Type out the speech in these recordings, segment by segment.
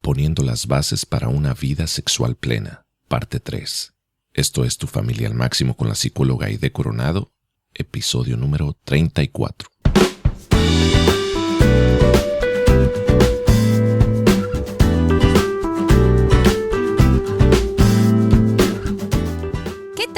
Poniendo las bases para una vida sexual plena, parte 3. Esto es Tu Familia al Máximo con la psicóloga Aide Coronado, episodio número 34.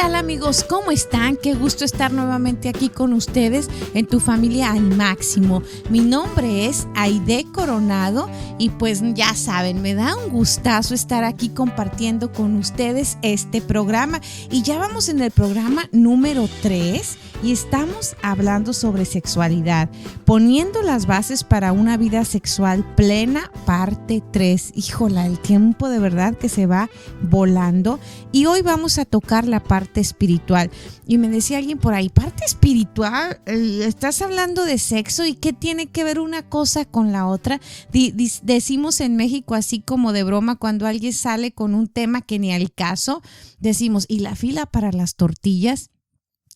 Hola amigos, ¿cómo están? Qué gusto estar nuevamente aquí con ustedes en Tu Familia al Máximo. Mi nombre es Aide Coronado y pues ya saben, me da un gustazo estar aquí compartiendo con ustedes este programa. Y ya vamos en el programa número 3 y estamos hablando sobre sexualidad, poniendo las bases para una vida sexual plena, parte 3. Híjola, el tiempo de verdad que se va volando y hoy vamos a tocar la parte espiritual. Y me decía alguien por ahí, ¿parte espiritual? ¿Estás hablando de sexo? ¿Y qué tiene que ver una cosa con la otra? Decimos en México así como de broma cuando alguien sale con un tema que ni al caso, decimos, ¿y la fila para las tortillas?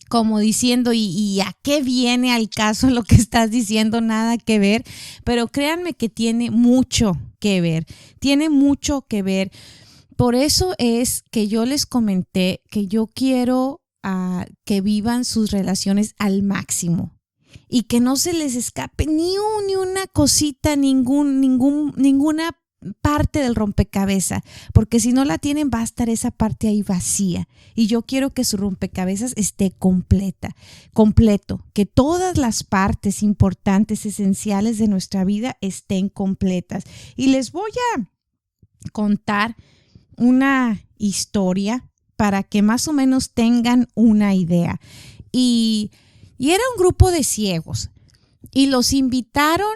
Como diciendo, ¿y a qué viene al caso lo que estás diciendo? Nada que ver, pero créanme que tiene mucho que ver, tiene mucho que ver. Por eso es que yo les comenté que yo quiero que vivan sus relaciones al máximo y que no se les escape ni una cosita, ninguna parte del rompecabezas, porque si no la tienen va a estar esa parte ahí vacía y yo quiero que su rompecabezas esté completo, que todas las partes importantes, esenciales de nuestra vida estén completas. Y les voy a contar una historia para que más o menos tengan una idea. Y era un grupo de ciegos y los invitaron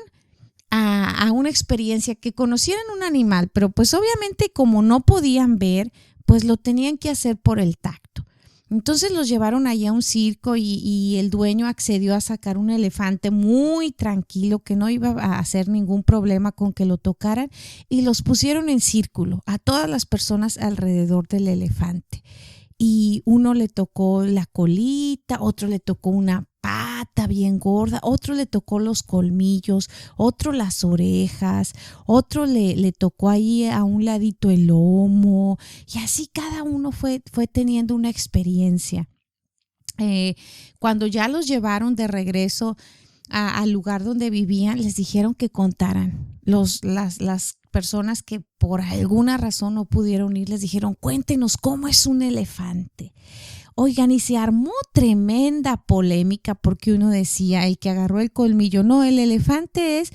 a una experiencia que conocieran un animal, pero pues obviamente como no podían ver, pues lo tenían que hacer por el tacto. Entonces los llevaron allá a un circo y el dueño accedió a sacar un elefante muy tranquilo que no iba a hacer ningún problema con que lo tocaran y los pusieron en círculo a todas las personas alrededor del elefante. Y uno le tocó la colita, otro le tocó una pata bien gorda, otro le tocó los colmillos, otro las orejas, otro le tocó ahí a un ladito el lomo y así cada uno fue teniendo una experiencia. Cuando ya los llevaron de regreso al lugar donde vivían, les dijeron que contaran las personas que por alguna razón no pudieron ir, les dijeron, cuéntenos cómo es un elefante. Oigan, y se armó tremenda polémica porque uno decía, el que agarró el colmillo, no, el elefante es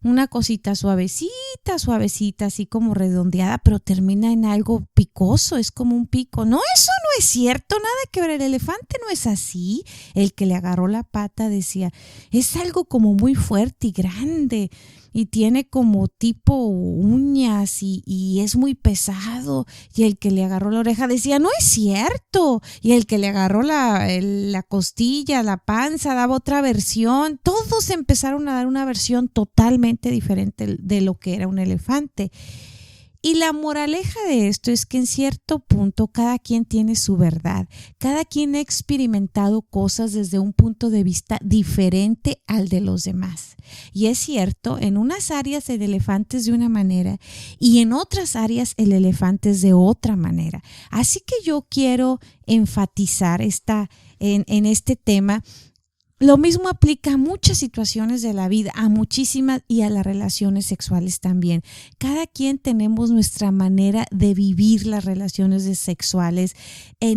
una cosita suavecita, así como redondeada, pero termina en algo picoso, es como un pico. No, eso no es cierto, nada que ver, el elefante no es así. El que le agarró la pata decía, es algo como muy fuerte y grande y tiene como tipo uñas y es muy pesado. Y el que le agarró la oreja decía, no es cierto. Y el que le agarró la costilla, la panza, daba otra versión. Todos empezaron a dar una versión totalmente diferente de lo que era un elefante. Y la moraleja de esto es que en cierto punto cada quien tiene su verdad, cada quien ha experimentado cosas desde un punto de vista diferente al de los demás. Y es cierto, en unas áreas el elefante es de una manera y en otras áreas el elefante es de otra manera. Así que yo quiero enfatizar en este tema. Lo mismo aplica a muchas situaciones de la vida, a muchísimas y a las relaciones sexuales también. Cada quien tenemos nuestra manera de vivir las relaciones sexuales.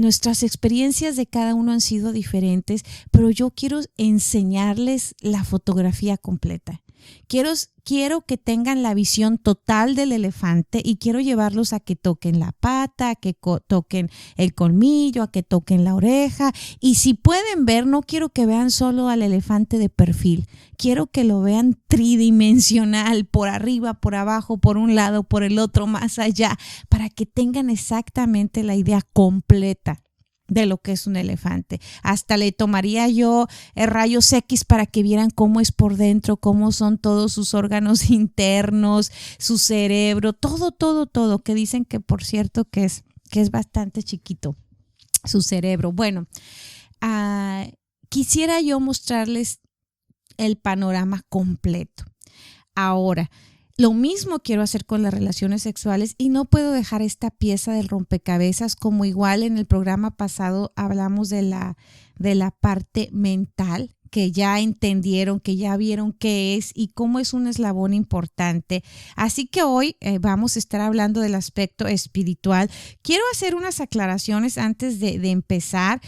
Nuestras experiencias de cada uno han sido diferentes, pero yo quiero enseñarles la fotografía completa. Quiero que tengan la visión total del elefante y quiero llevarlos a que toquen la pata, a que toquen el colmillo, a que toquen la oreja. Y si pueden ver, no quiero que vean solo al elefante de perfil. Quiero que lo vean tridimensional, por arriba, por abajo, por un lado, por el otro, más allá, para que tengan exactamente la idea completa de lo que es un elefante. Hasta le tomaría yo rayos X para que vieran cómo es por dentro, cómo son todos sus órganos internos, su cerebro, todo, que dicen que por cierto que es bastante chiquito su cerebro. Bueno, quisiera yo mostrarles el panorama completo. Ahora, Lo mismo quiero hacer con las relaciones sexuales y no puedo dejar esta pieza del rompecabezas, como igual en el programa pasado hablamos de la parte mental, que ya entendieron, que ya vieron qué es y cómo es un eslabón importante. Así que hoy vamos a estar hablando del aspecto espiritual. Quiero hacer unas aclaraciones antes de empezar.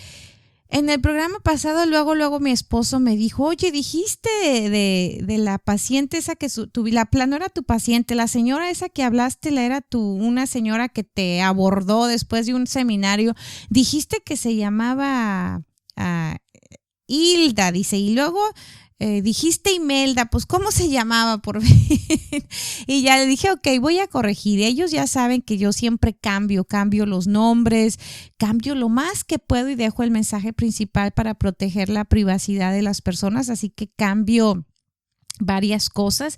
En el programa pasado, luego mi esposo me dijo, oye, dijiste de la paciente esa que no era tu paciente, la señora esa que hablaste, era una señora que te abordó después de un seminario, dijiste que se llamaba Hilda, dice, y luego dijiste Imelda, pues ¿cómo se llamaba? Y ya le dije, ok, voy a corregir. Ellos ya saben que yo siempre cambio los nombres, cambio lo más que puedo y dejo el mensaje principal para proteger la privacidad de las personas, así que cambio varias cosas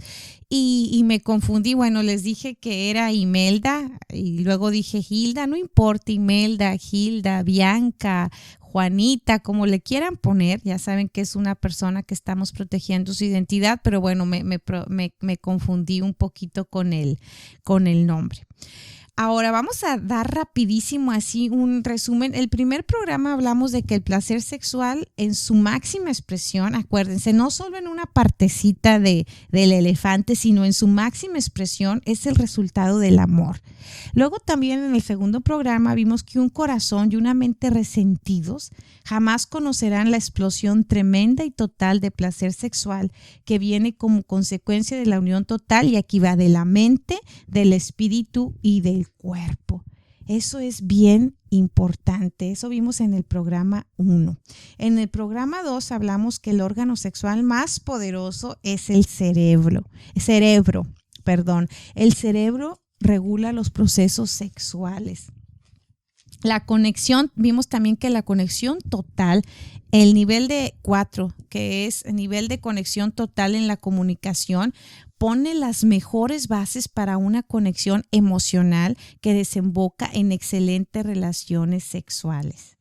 y me confundí. Bueno, les dije que era Imelda y luego dije Hilda, no importa, Imelda, Hilda, Bianca, Juanita, como le quieran poner, ya saben que es una persona que estamos protegiendo su identidad, pero bueno, me confundí un poquito con el nombre. Ahora vamos a dar rapidísimo así un resumen. El primer programa hablamos de que el placer sexual en su máxima expresión, acuérdense, no solo en una partecita del elefante, sino en su máxima expresión es el resultado del amor. Luego también en el segundo programa vimos que un corazón y una mente resentidos jamás conocerán la explosión tremenda y total de placer sexual que viene como consecuencia de la unión total, y aquí va de la mente, del espíritu y del cuerpo. Eso es bien importante. Eso vimos en el programa 1. En el programa 2 hablamos que el órgano sexual más poderoso es el cerebro. El cerebro regula los procesos sexuales. La conexión, vimos también que la conexión total, el nivel de 4, que es el nivel de conexión total en la comunicación, pone las mejores bases para una conexión emocional que desemboca en excelentes relaciones sexuales.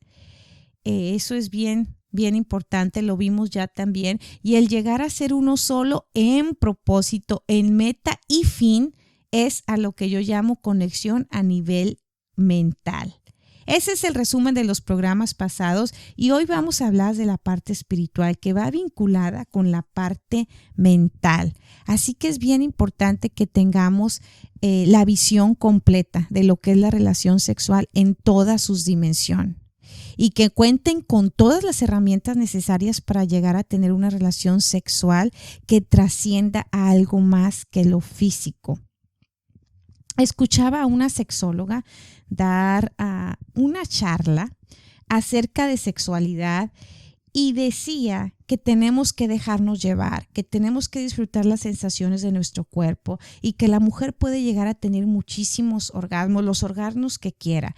Eso es bien importante, lo vimos ya también. Y el llegar a ser uno solo en propósito, en meta y fin, es a lo que yo llamo conexión a nivel mental. Ese es el resumen de los programas pasados y hoy vamos a hablar de la parte espiritual que va vinculada con la parte mental. Así que es bien importante que tengamos la visión completa de lo que es la relación sexual en toda sus dimensiones y que cuenten con todas las herramientas necesarias para llegar a tener una relación sexual que trascienda a algo más que lo físico. Escuchaba a una sexóloga dar una charla acerca de sexualidad y decía que tenemos que dejarnos llevar, que tenemos que disfrutar las sensaciones de nuestro cuerpo y que la mujer puede llegar a tener muchísimos orgasmos, los orgasmos que quiera.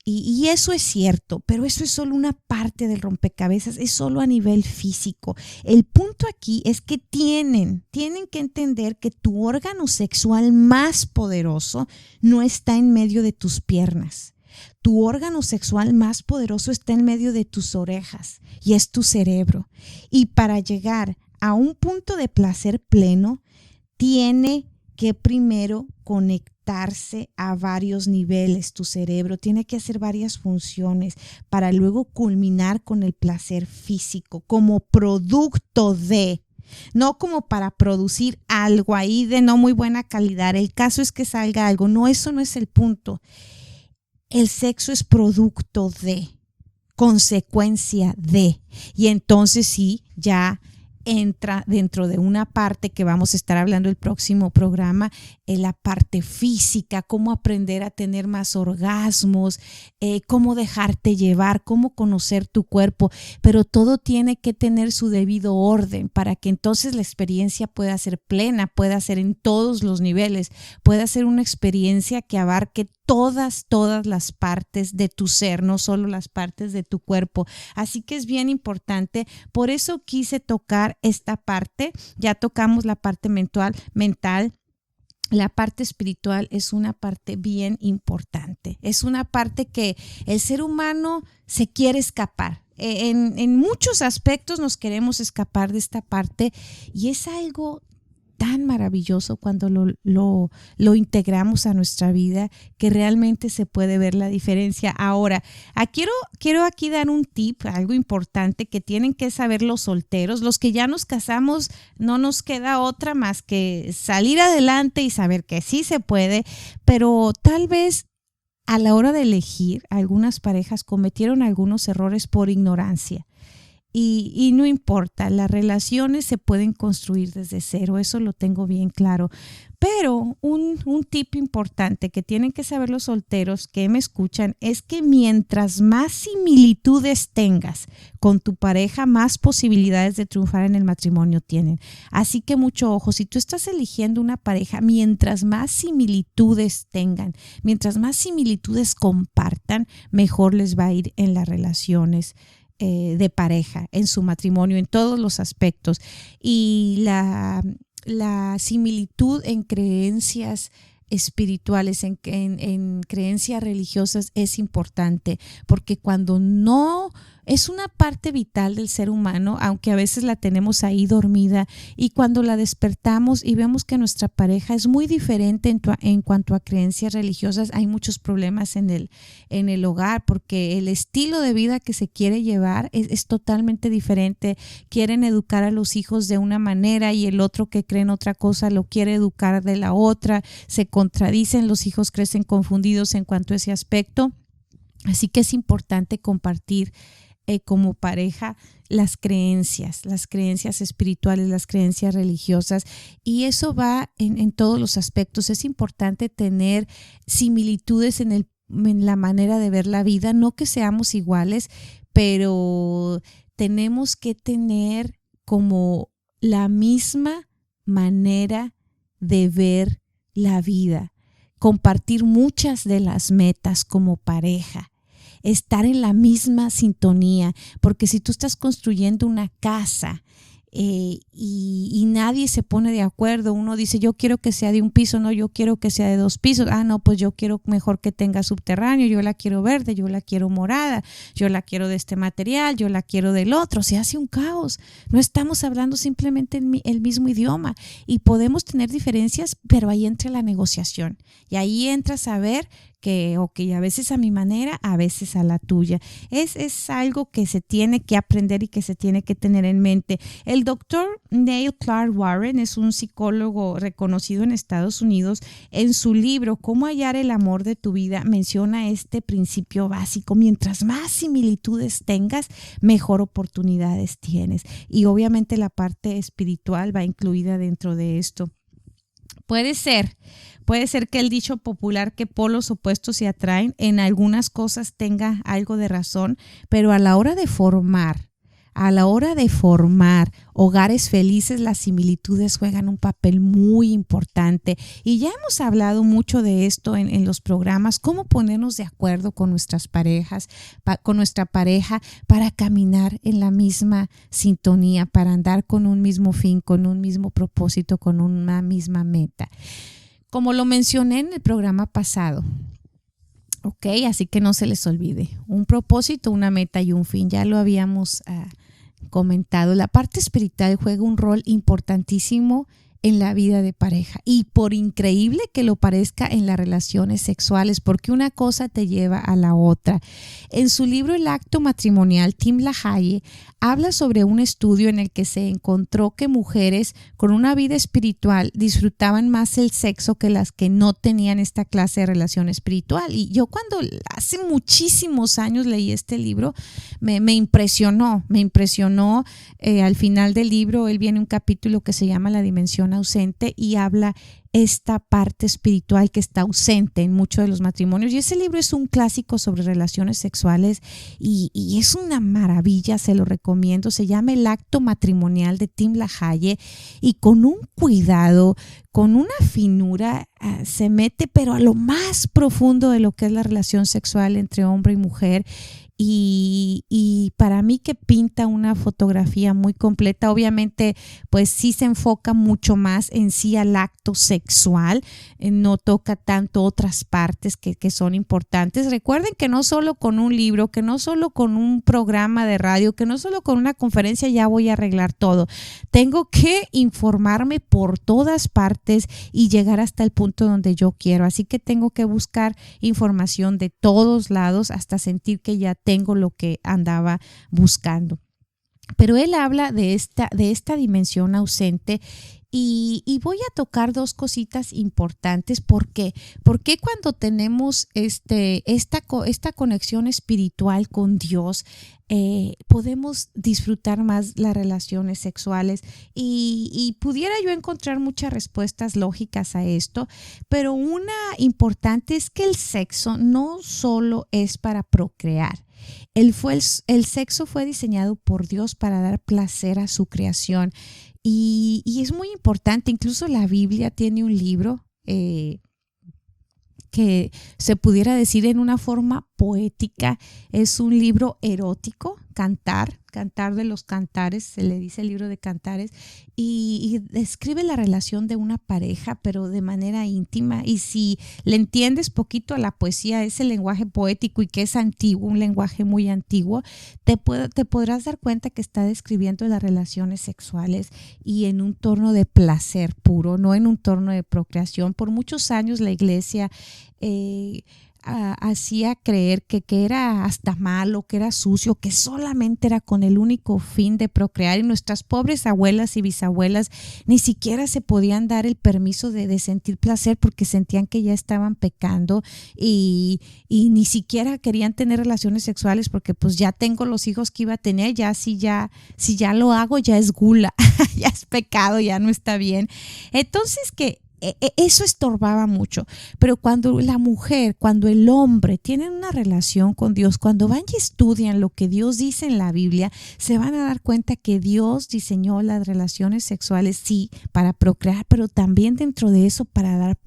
Y eso es cierto, pero eso es solo una parte del rompecabezas, es solo a nivel físico. El punto aquí es que tienen que entender que tu órgano sexual más poderoso no está en medio de tus piernas. Tu órgano sexual más poderoso está en medio de tus orejas y es tu cerebro. Y para llegar a un punto de placer pleno, tiene que primero conectarse a varios niveles. Tu cerebro tiene que hacer varias funciones para luego culminar con el placer físico como producto de, no como para producir algo ahí de no muy buena calidad. El caso es que salga algo. No, eso no es el punto. El sexo es producto de, consecuencia de, y entonces sí, ya entra dentro de una parte que vamos a estar hablando el próximo programa, en la parte física, cómo aprender a tener más orgasmos, cómo dejarte llevar, cómo conocer tu cuerpo, pero todo tiene que tener su debido orden para que entonces la experiencia pueda ser plena, pueda ser en todos los niveles, pueda ser una experiencia que abarque todas las partes de tu ser, no solo las partes de tu cuerpo. Así que es bien importante, por eso quise tocar esta parte. Ya tocamos la parte mental. La parte espiritual es una parte bien importante. Es una parte que el ser humano se quiere escapar. En muchos aspectos nos queremos escapar de esta parte y es algo tan maravilloso cuando lo integramos a nuestra vida, que realmente se puede ver la diferencia. Ahora, quiero aquí dar un tip, algo importante que tienen que saber los solteros. Los que ya nos casamos, no nos queda otra más que salir adelante y saber que sí se puede, pero tal vez a la hora de elegir, algunas parejas cometieron algunos errores por ignorancia. Y no importa, las relaciones se pueden construir desde cero, eso lo tengo bien claro. Pero un tip importante que tienen que saber los solteros que me escuchan es que mientras más similitudes tengas con tu pareja, más posibilidades de triunfar en el matrimonio tienen. Así que mucho ojo, si tú estás eligiendo una pareja, mientras más similitudes tengan, mientras más similitudes compartan, mejor les va a ir en las relaciones de pareja, en su matrimonio, en todos los aspectos. Y la similitud en creencias espirituales, en creencias religiosas es importante, porque cuando no es una parte vital del ser humano, aunque a veces la tenemos ahí dormida, y cuando la despertamos y vemos que nuestra pareja es muy diferente en cuanto a creencias religiosas, hay muchos problemas en el hogar, porque el estilo de vida que se quiere llevar es totalmente diferente. Quieren educar a los hijos de una manera y el otro que cree en otra cosa lo quiere educar de la otra, se contradicen, los hijos crecen confundidos en cuanto a ese aspecto. Así que es importante compartir como pareja las creencias espirituales, las creencias religiosas, y eso va en todos los aspectos. Es importante tener similitudes en la manera de ver la vida, no que seamos iguales, pero tenemos que tener como la misma manera de ver la vida, compartir muchas de las metas como pareja, estar en la misma sintonía, porque si tú estás construyendo una casa y nadie se pone de acuerdo, uno dice yo quiero que sea de un piso, no, yo quiero que sea de 2 pisos, no, pues yo quiero mejor que tenga subterráneo, yo la quiero verde, yo la quiero morada, yo la quiero de este material, yo la quiero del otro, se hace un caos. No estamos hablando simplemente el mismo idioma y podemos tener diferencias, pero ahí entra la negociación y ahí entra saber que a veces a mi manera, a veces a la tuya. Es algo que se tiene que aprender y que se tiene que tener en mente. El doctor Neil Clark Warren es un psicólogo reconocido en Estados Unidos. En su libro Cómo hallar el amor de tu vida menciona este principio básico. Mientras más similitudes tengas, mejor oportunidades tienes. Y obviamente la parte espiritual va incluida dentro de esto. Puede ser que el dicho popular que polos opuestos se atraen en algunas cosas tenga algo de razón, pero a la hora de formar hogares felices, las similitudes juegan un papel muy importante. Y ya hemos hablado mucho de esto en los programas, cómo ponernos de acuerdo con nuestras parejas, con nuestra pareja para caminar en la misma sintonía, para andar con un mismo fin, con un mismo propósito, con una misma meta. Como lo mencioné en el programa pasado, ¿ok? Así que no se les olvide, un propósito, una meta y un fin, ya lo habíamos comentado. La parte espiritual juega un rol importantísimo en la vida de pareja y por increíble que lo parezca en las relaciones sexuales, porque una cosa te lleva a la otra. En su libro El acto matrimonial, Tim LaHaye habla sobre un estudio en el que se encontró que mujeres con una vida espiritual disfrutaban más el sexo que las que no tenían esta clase de relación espiritual. Y yo cuando hace muchísimos años leí este libro, me impresionó. Al final del libro, él viene un capítulo que se llama La dimensión ausente y habla esta parte espiritual que está ausente en muchos de los matrimonios. Y ese libro es un clásico sobre relaciones sexuales y es una maravilla, se lo recomiendo. Se llama El acto matrimonial de Tim LaHaye y con un cuidado, con una finura, se mete pero a lo más profundo de lo que es la relación sexual entre hombre y mujer. y para mí que pinta una fotografía muy completa. Obviamente pues sí se enfoca mucho más en sí al acto sexual, no toca tanto otras partes que son importantes. Recuerden que no solo con un libro, que no solo con un programa de radio, que no solo con una conferencia ya voy a arreglar todo. Tengo que informarme por todas partes y llegar hasta el punto donde yo quiero. Así que tengo que buscar información de todos lados hasta sentir que ya tengo lo que andaba buscando. Pero él habla de esta dimensión ausente y voy a tocar dos cositas importantes. ¿Por qué? Porque cuando tenemos esta conexión espiritual con Dios, podemos disfrutar más las relaciones sexuales y pudiera yo encontrar muchas respuestas lógicas a esto, pero una importante es que el sexo no solo es para procrear. El sexo fue diseñado por Dios para dar placer a su creación y es muy importante. Incluso la Biblia tiene un libro que se pudiera decir en una forma poética, es un libro erótico, Cantar de los Cantares, se le dice el libro de Cantares, y describe la relación de una pareja, pero de manera íntima. Y si le entiendes poquito a la poesía, ese lenguaje poético y que es antiguo, un lenguaje muy antiguo, te podrás dar cuenta que está describiendo las relaciones sexuales y en un torno de placer puro, no en un torno de procreación. Por muchos años la iglesia hacía creer que era hasta malo, que era sucio, que solamente era con el único fin de procrear, y nuestras pobres abuelas y bisabuelas ni siquiera se podían dar el permiso de sentir placer porque sentían que ya estaban pecando y ni siquiera querían tener relaciones sexuales porque pues ya tengo los hijos que iba a tener, si ya lo hago ya es gula, ya es pecado, ya no está bien. Entonces que eso estorbaba mucho, pero cuando la mujer, cuando el hombre tienen una relación con Dios, cuando van y estudian lo que Dios dice en la Biblia, se van a dar cuenta que Dios diseñó las relaciones sexuales, sí, para procrear, pero también dentro de eso para dar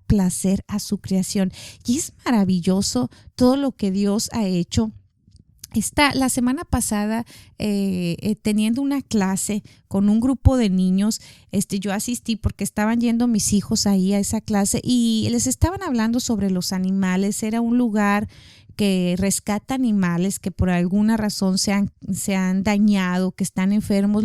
placer a su creación. Y es maravilloso todo lo que Dios ha hecho. La semana pasada, teniendo una clase con un grupo de niños, yo asistí porque estaban yendo mis hijos ahí a esa clase y les estaban hablando sobre los animales. Era un lugar que rescata animales que por alguna razón se han dañado, que están enfermos,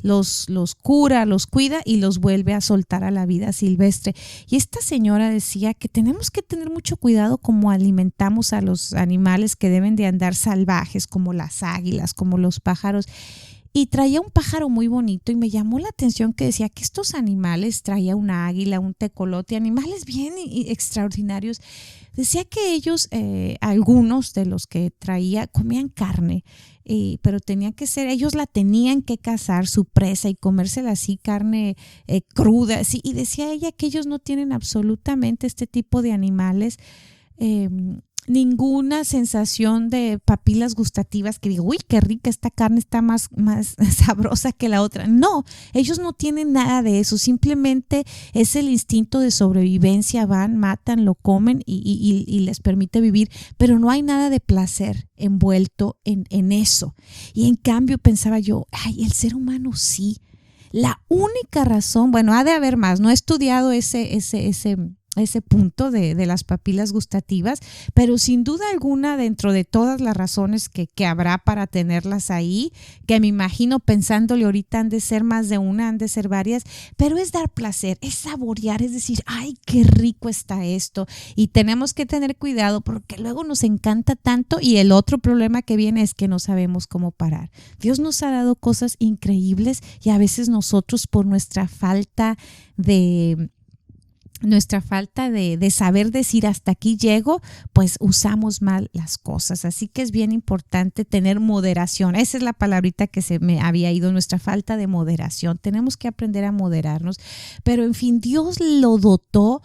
los cura, los cuida y los vuelve a soltar a la vida silvestre. Y esta señora decía que tenemos que tener mucho cuidado como alimentamos a los animales que deben de andar salvajes, como las águilas, como los pájaros. Y traía un pájaro muy bonito y me llamó la atención que decía que estos animales, traía una águila, un tecolote, animales bien extraordinarios. Decía que ellos, algunos de los que traía, comían carne, pero ellos la tenían que cazar, su presa, y comérsela así, carne cruda. Así. Y decía ella que ellos no tienen absolutamente este tipo de animales, ninguna sensación de papilas gustativas que digo, uy, qué rica esta carne, está más sabrosa que la otra. No, ellos no tienen nada de eso, simplemente es el instinto de sobrevivencia, van, matan, lo comen y les permite vivir, pero no hay nada de placer envuelto en eso. Y en cambio pensaba yo, el ser humano sí. La única razón, bueno, ha de haber más, no he estudiado ese punto de las papilas gustativas, pero sin duda alguna dentro de todas las razones que habrá para tenerlas ahí, que me imagino pensándole ahorita han de ser más de una, han de ser varias, pero es dar placer, es saborear, es decir, ay, qué rico está esto, y tenemos que tener cuidado porque luego nos encanta tanto y el otro problema que viene es que no sabemos cómo parar. Dios nos ha dado cosas increíbles y a veces nosotros por nuestra falta de saber decir hasta aquí llego, pues usamos mal las cosas. Así que es bien importante tener moderación. Esa es la palabrita que se me había ido, nuestra falta de moderación. Tenemos que aprender a moderarnos. Pero en fin, Dios lo dotó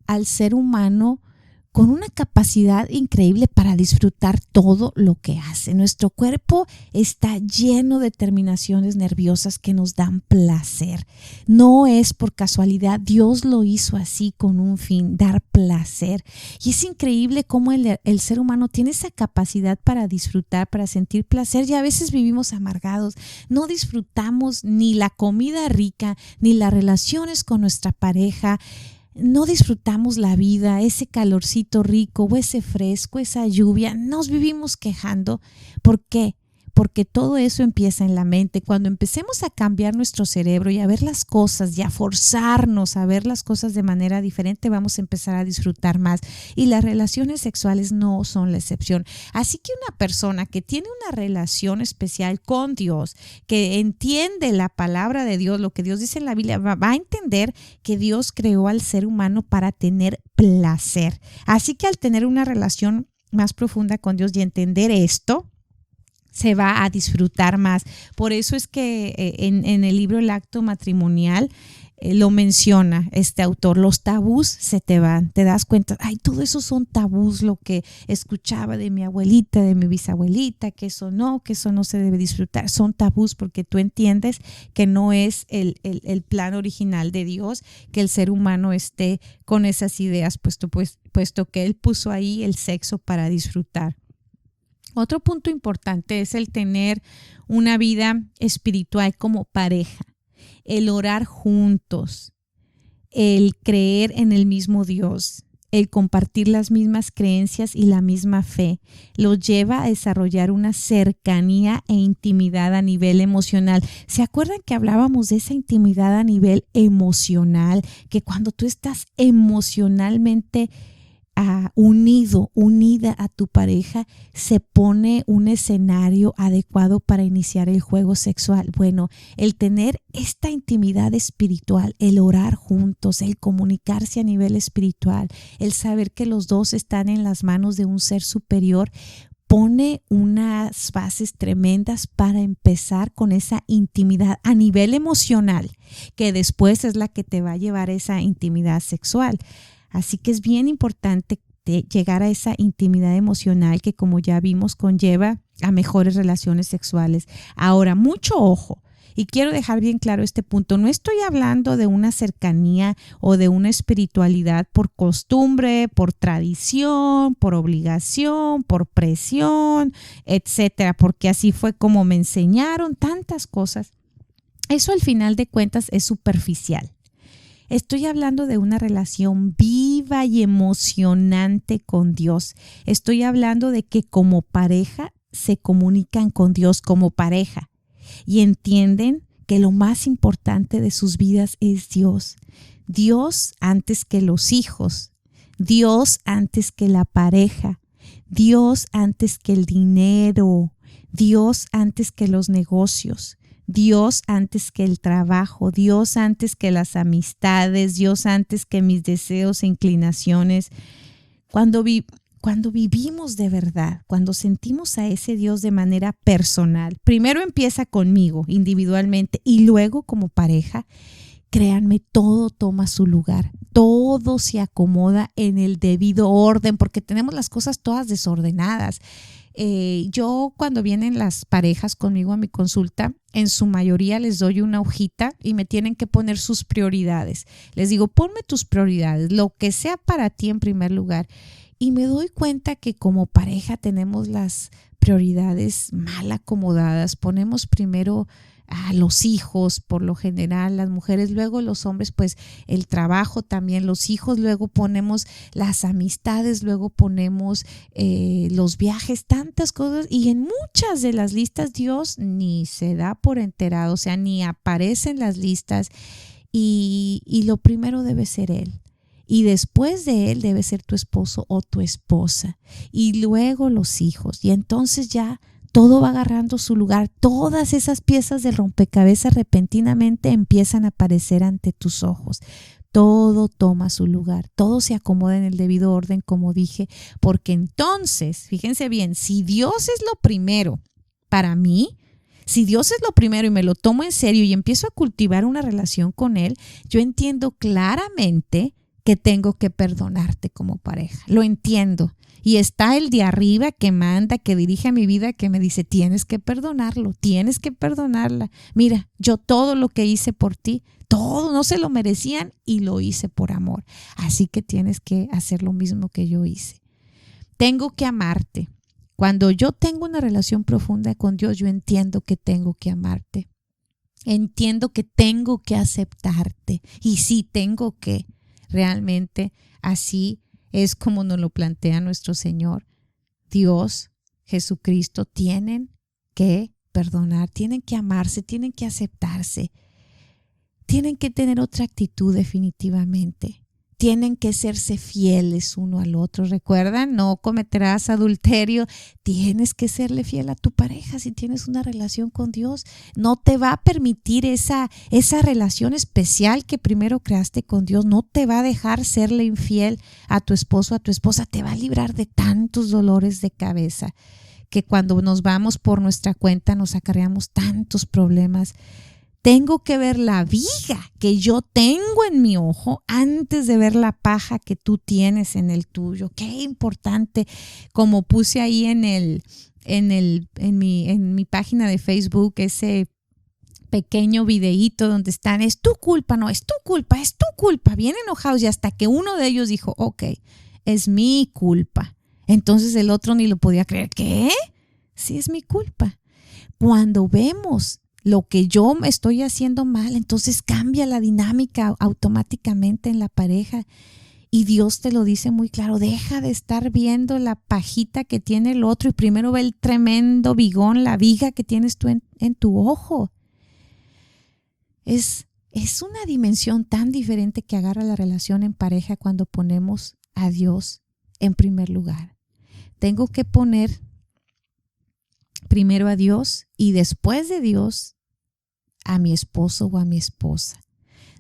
al ser humano con una capacidad increíble para disfrutar todo lo que hace. Nuestro cuerpo está lleno de terminaciones nerviosas que nos dan placer. No es por casualidad, Dios lo hizo así con un fin, dar placer. Y es increíble cómo el ser humano tiene esa capacidad para disfrutar, para sentir placer, y a veces vivimos amargados. No disfrutamos ni la comida rica, ni las relaciones con nuestra pareja. No disfrutamos la vida, ese calorcito rico o ese fresco, esa lluvia. Nos vivimos quejando. ¿Por qué? Porque todo eso empieza en la mente. Cuando empecemos a cambiar nuestro cerebro y a ver las cosas y a forzarnos a ver las cosas de manera diferente, vamos a empezar a disfrutar más. Y las relaciones sexuales no son la excepción. Así que una persona que tiene una relación especial con Dios, que entiende la palabra de Dios, lo que Dios dice en la Biblia, va a entender que Dios creó al ser humano para tener placer. Así que al tener una relación más profunda con Dios y entender esto, se va a disfrutar más. Por eso es que en el libro El Acto Matrimonial lo menciona este autor. Los tabús se te van. Te das cuenta, ay, todo eso son tabús, lo que escuchaba de mi abuelita, de mi bisabuelita, que eso no se debe disfrutar. Son tabús porque tú entiendes que no es el plan original de Dios, que el ser humano esté con esas ideas, puesto que Él puso ahí el sexo para disfrutar. Otro punto importante es el tener una vida espiritual como pareja, el orar juntos, el creer en el mismo Dios, el compartir las mismas creencias y la misma fe. Lo lleva a desarrollar una cercanía e intimidad a nivel emocional. ¿Se acuerdan que hablábamos de esa intimidad a nivel emocional? Que cuando tú estás emocionalmente unida a tu pareja, se pone un escenario adecuado para iniciar el juego sexual. Bueno, el tener esta intimidad espiritual, el orar juntos, el comunicarse a nivel espiritual, el saber que los dos están en las manos de un ser superior, pone unas bases tremendas para empezar con esa intimidad a nivel emocional, que después es la que te va a llevar a esa intimidad sexual. Así que es bien importante llegar a esa intimidad emocional que, como ya vimos, conlleva a mejores relaciones sexuales. Ahora, mucho ojo, y quiero dejar bien claro este punto. No estoy hablando de una cercanía o de una espiritualidad por costumbre, por tradición, por obligación, por presión, etcétera, porque así fue como me enseñaron tantas cosas. Eso al final de cuentas es superficial. Estoy hablando de una relación viva y emocionante con Dios. Estoy hablando de que como pareja se comunican con Dios como pareja y entienden que lo más importante de sus vidas es Dios. Dios antes que los hijos, Dios antes que la pareja, Dios antes que el dinero, Dios antes que los negocios. Dios antes que el trabajo, Dios antes que las amistades, Dios antes que mis deseos e inclinaciones. Cuando vivimos de verdad, cuando sentimos a ese Dios de manera personal, primero empieza conmigo individualmente y luego como pareja, créanme, todo toma su lugar, todo se acomoda en el debido orden porque tenemos las cosas todas desordenadas. Yo cuando vienen las parejas conmigo a mi consulta, en su mayoría les doy una hojita y me tienen que poner sus prioridades. Les digo, ponme tus prioridades, lo que sea para ti en primer lugar. Y me doy cuenta que como pareja tenemos las prioridades mal acomodadas. Ponemos primero a los hijos, por lo general, las mujeres, luego los hombres, pues el trabajo también, los hijos, luego ponemos las amistades, luego ponemos los viajes, tantas cosas, y en muchas de las listas Dios ni se da por enterado, o sea, ni aparece en las listas, y lo primero debe ser Él. Y después de Él debe ser tu esposo o tu esposa, y luego los hijos, y entonces ya todo va agarrando su lugar. Todas esas piezas de rompecabezas repentinamente empiezan a aparecer ante tus ojos. Todo toma su lugar, todo se acomoda en el debido orden, como dije, porque entonces, fíjense bien, si Dios es lo primero para mí, si Dios es lo primero y me lo tomo en serio y empiezo a cultivar una relación con Él, yo entiendo claramente que tengo que perdonarte como pareja. Lo entiendo. Y está el de arriba que manda, que dirige a mi vida, que me dice, tienes que perdonarlo, tienes que perdonarla. Mira, yo todo lo que hice por ti, todo no se lo merecían y lo hice por amor. Así que tienes que hacer lo mismo que yo hice. Tengo que amarte. Cuando yo tengo una relación profunda con Dios, yo entiendo que tengo que amarte. Entiendo que tengo que aceptarte. Y sí, tengo que. Realmente así es como nos lo plantea nuestro Señor. Dios, Jesucristo, tienen que perdonar, tienen que amarse, tienen que aceptarse. Tienen que tener otra actitud definitivamente. Tienen que serse fieles uno al otro. ¿Recuerdan? No cometerás adulterio. Tienes que serle fiel a tu pareja si tienes una relación con Dios. No te va a permitir esa relación especial que primero creaste con Dios. No te va a dejar serle infiel a tu esposo, a tu esposa. Te va a librar de tantos dolores de cabeza que cuando nos vamos por nuestra cuenta nos acarreamos tantos problemas. Tengo que ver la viga que yo tengo en mi ojo antes de ver la paja que tú tienes en el tuyo. Qué importante, como puse ahí en mi página de Facebook, ese pequeño videíto donde están, es tu culpa, no, es tu culpa, bien enojados, y hasta que uno de ellos dijo, ok, es mi culpa. Entonces el otro ni lo podía creer. ¿Qué? Sí, es mi culpa. Cuando vemos lo que yo estoy haciendo mal, entonces cambia la dinámica automáticamente en la pareja. Y Dios te lo dice muy claro, deja de estar viendo la pajita que tiene el otro y primero ve el tremendo bigón, la viga que tienes tú en tu ojo. Es una dimensión tan diferente que agarra la relación en pareja cuando ponemos a Dios en primer lugar. Tengo que poner primero a Dios y después de Dios a mi esposo o a mi esposa.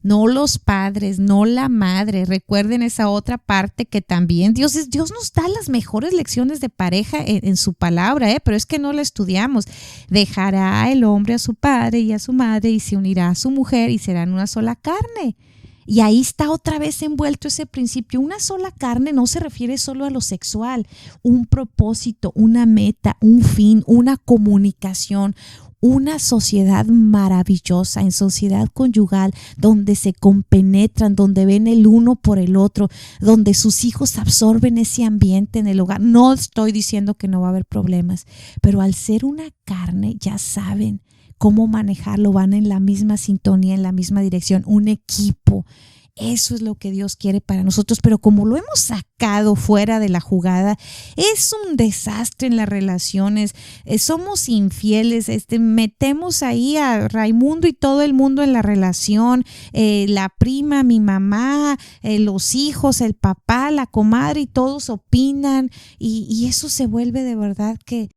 No los padres, no la madre. Recuerden esa otra parte que también Dios nos da las mejores lecciones de pareja en su palabra, pero es que no la estudiamos. Dejará el hombre a su padre y a su madre y se unirá a su mujer y serán una sola carne. Y ahí está otra vez envuelto ese principio. Una sola carne no se refiere solo a lo sexual, un propósito, una meta, un fin, una comunicación, una sociedad maravillosa, en sociedad conyugal, donde se compenetran, donde ven el uno por el otro, donde sus hijos absorben ese ambiente en el hogar. No estoy diciendo que no va a haber problemas, pero al ser una carne ya saben cómo manejarlo, van en la misma sintonía, en la misma dirección, un equipo. Eso es lo que Dios quiere para nosotros, pero como lo hemos sacado fuera de la jugada, es un desastre en las relaciones, somos infieles, metemos ahí a Raimundo y todo el mundo en la relación, la prima, mi mamá, los hijos, el papá, la comadre, y todos opinan y eso se vuelve de verdad que